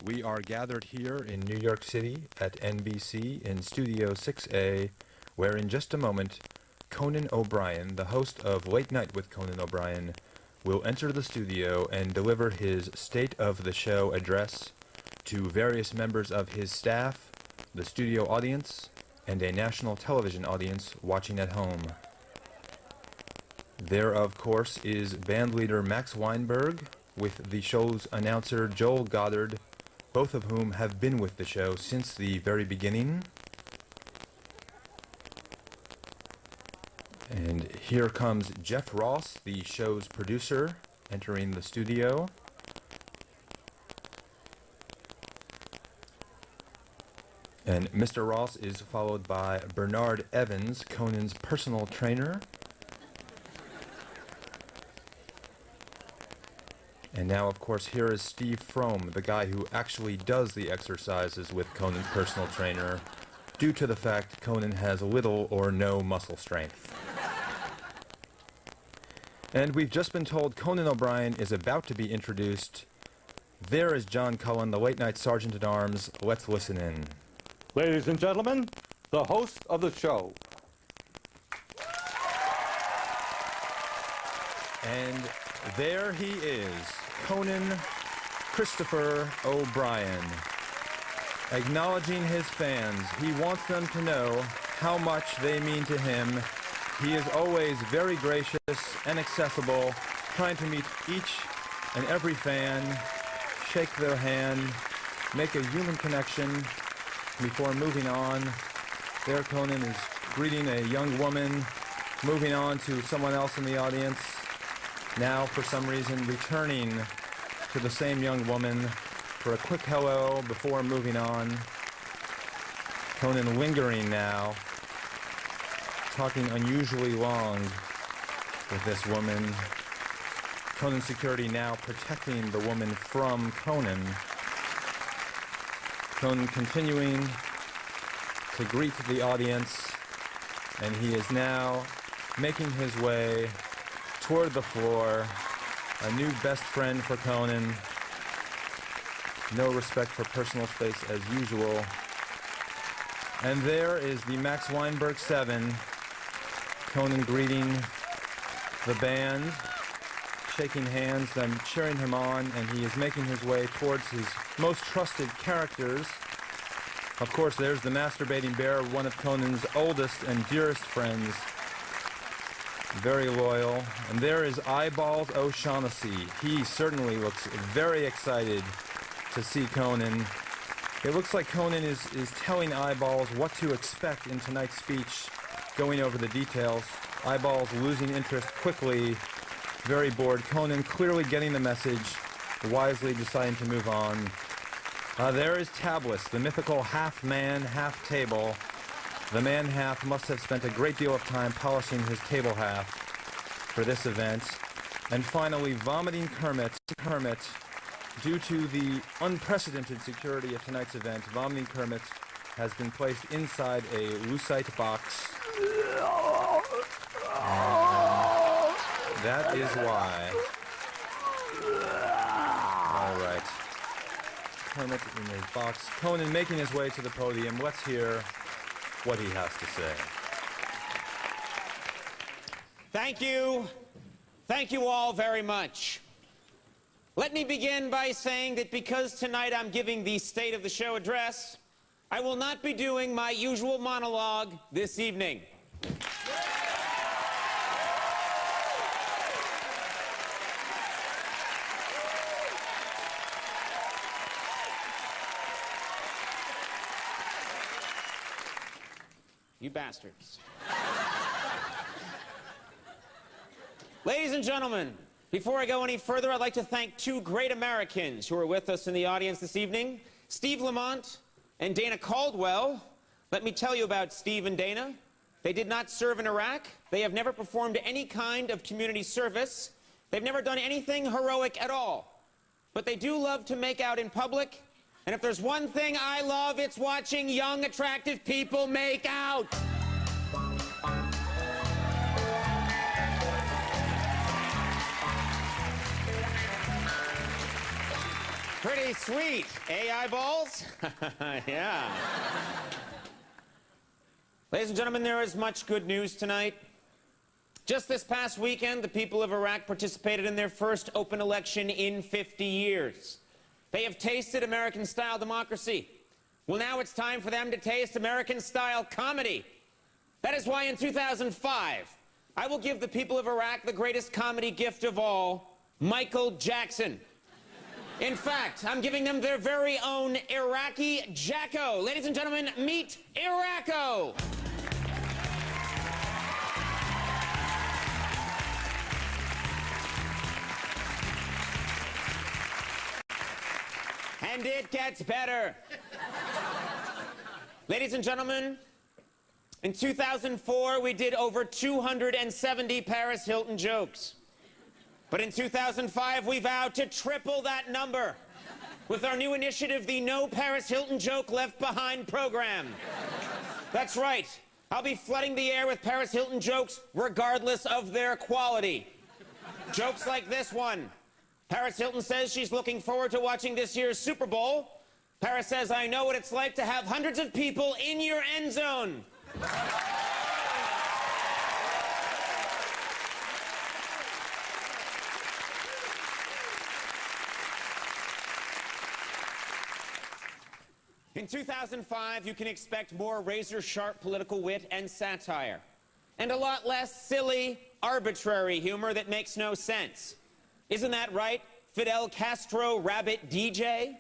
We are gathered here in New York City at NBC in Studio 6A, where in just a moment, Conan O'Brien, the host of Late Night with Conan O'Brien, will enter the studio and deliver his State of the Show address to various members of his staff, the studio audience, and a national television audience watching at home. There, of course, is bandleader Max Weinberg with the show's announcer Joel Goddard, both of whom have been with the show since the very beginning. And here comes Jeff Ross, the show's producer, entering the studio. And Mr. Ross is followed by Bernard Evans, Conan's personal trainer. And now, of course, here is Steve Fromm, the guy who actually does the exercises with Conan's personal trainer, due to the fact Conan has little or no muscle strength. And we've just been told Conan O'Brien is about to be introduced. There is John Cullen, the late-night sergeant-at-arms. Let's listen in. Ladies and gentlemen, the host of the show. And there he is, Conan Christopher O'Brien. Acknowledging his fans, he wants them to know how much they mean to him. He is always very gracious and accessible, trying to meet each and every fan, shake their hand, make a human connection before moving on. There Conan is greeting a young woman, moving on to someone else in the audience. Now, for some reason, returning to the same young woman for a quick hello before moving on. Conan lingering now, talking unusually long with this woman. Conan security now protecting the woman from Conan. Conan continuing to greet the audience, and he is now making his way toward the floor, a new best friend for Conan. No respect for personal space as usual. And there is the Max Weinberg 7, Conan greeting the band, shaking hands, them cheering him on, and he is making his way towards his most trusted characters. Of course, there's the masturbating bear, one of Conan's oldest and dearest friends. Very loyal. And there is Eyeballs O'Shaughnessy. He certainly looks very excited to see Conan. It looks like Conan is telling Eyeballs what to expect in tonight's speech, going over the details. Eyeballs losing interest quickly, very bored. Conan clearly getting the message, wisely deciding to move on. There is Tablis, the mythical half-man, half-table. The man half must have spent a great deal of time polishing his table half for this event. And finally, vomiting Kermit. Due to the unprecedented security of tonight's event, vomiting Kermit has been placed inside a lucite box. That is why. All right. Kermit in his box. Conan making his way to the podium. Let's hear what he has to say. Thank you. Thank you all very much. Let me begin by saying that because tonight I'm giving the State of the Show address, I will not be doing my usual monologue this evening. You bastards. Ladies and gentlemen, before I go any further, I'd like to thank two great Americans who are with us in the audience this evening, Steve Lamont and Dana Caldwell. Let me tell you about Steve and Dana. They did not serve in Iraq. They have never performed any kind of community service. They've never done anything heroic at all. But they do love to make out in public. And if there's one thing I love, it's watching young, attractive people make out. Pretty sweet, eh, eyeballs? Yeah. Ladies and gentlemen, there is much good news tonight. Just this past weekend, the people of Iraq participated in their first open election in 50 years. They have tasted American-style democracy. Well, now it's time for them to taste American-style comedy. That is why in 2005, I will give the people of Iraq the greatest comedy gift of all, Michael Jackson. In fact, I'm giving them their very own Iraqi Jacko. Ladies and gentlemen, meet Iraqo. And it gets better. Ladies and gentlemen, in 2004, we did over 270 Paris Hilton jokes. But in 2005, we vowed to triple that number with our new initiative, the No Paris Hilton Joke Left Behind program. That's right. I'll be flooding the air with Paris Hilton jokes regardless of their quality. Jokes like this one. Paris Hilton says she's looking forward to watching this year's Super Bowl. Paris says, I know what it's like to have hundreds of people in your end zone. In 2005, you can expect more razor-sharp political wit and satire, and a lot less silly, arbitrary humor that makes no sense. Isn't that right, Fidel Castro Rabbit DJ?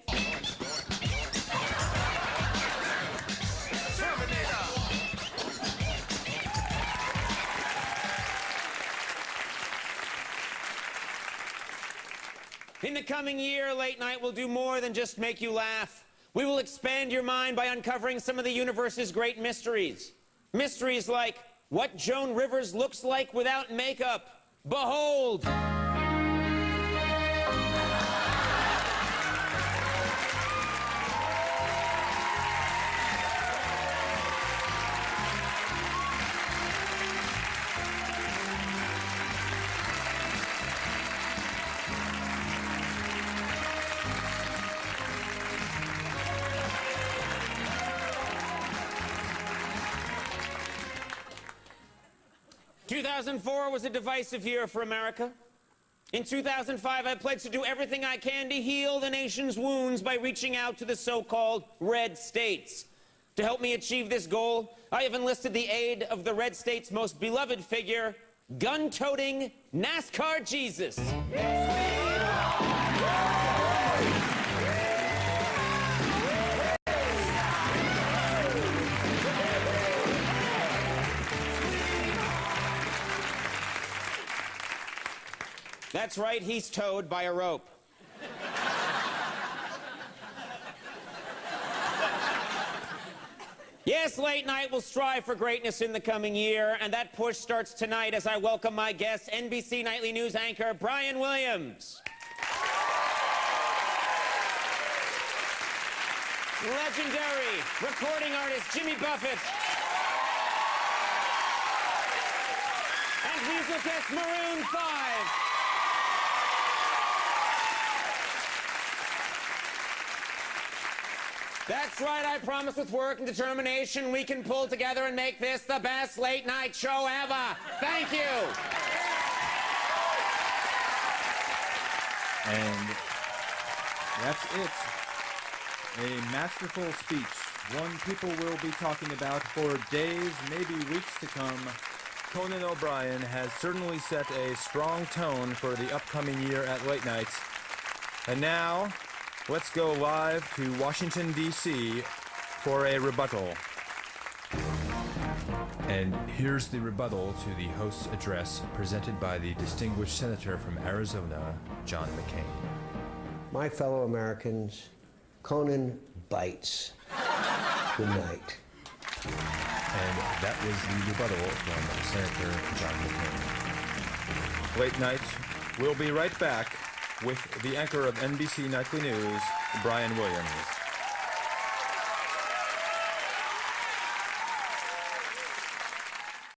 In the coming year, Late Night will do more than just make you laugh. We will expand your mind by uncovering some of the universe's great mysteries. Mysteries like what Joan Rivers looks like without makeup. Behold! "2004 was a divisive year for America. In 2005, I pledged to do everything I can to heal the nation's wounds by reaching out to the so-called red states. To help me achieve this goal, I have enlisted the aid of the red states' most beloved figure, gun-toting NASCAR Jesus. That's right, he's towed by a rope. Yes, Late Night will strive for greatness in the coming year, and that push starts tonight as I welcome my guest, NBC Nightly News anchor, Brian Williams. Legendary recording artist, Jimmy Buffett. And musical guest, Maroon 5. That's right, I promise with work and determination we can pull together and make this the best late night show ever. Thank you. And that's it. A masterful speech, one people will be talking about for days, maybe weeks to come. Conan O'Brien has certainly set a strong tone for the upcoming year at Late Night. And now, let's go live to Washington, D.C. for a rebuttal. And here's the rebuttal to the host's address presented by the distinguished senator from Arizona, John McCain. My fellow Americans, Conan bites. Good night. And that was the rebuttal from Senator John McCain. Late Night, we'll be right back with the anchor of NBC Nightly News, Brian Williams.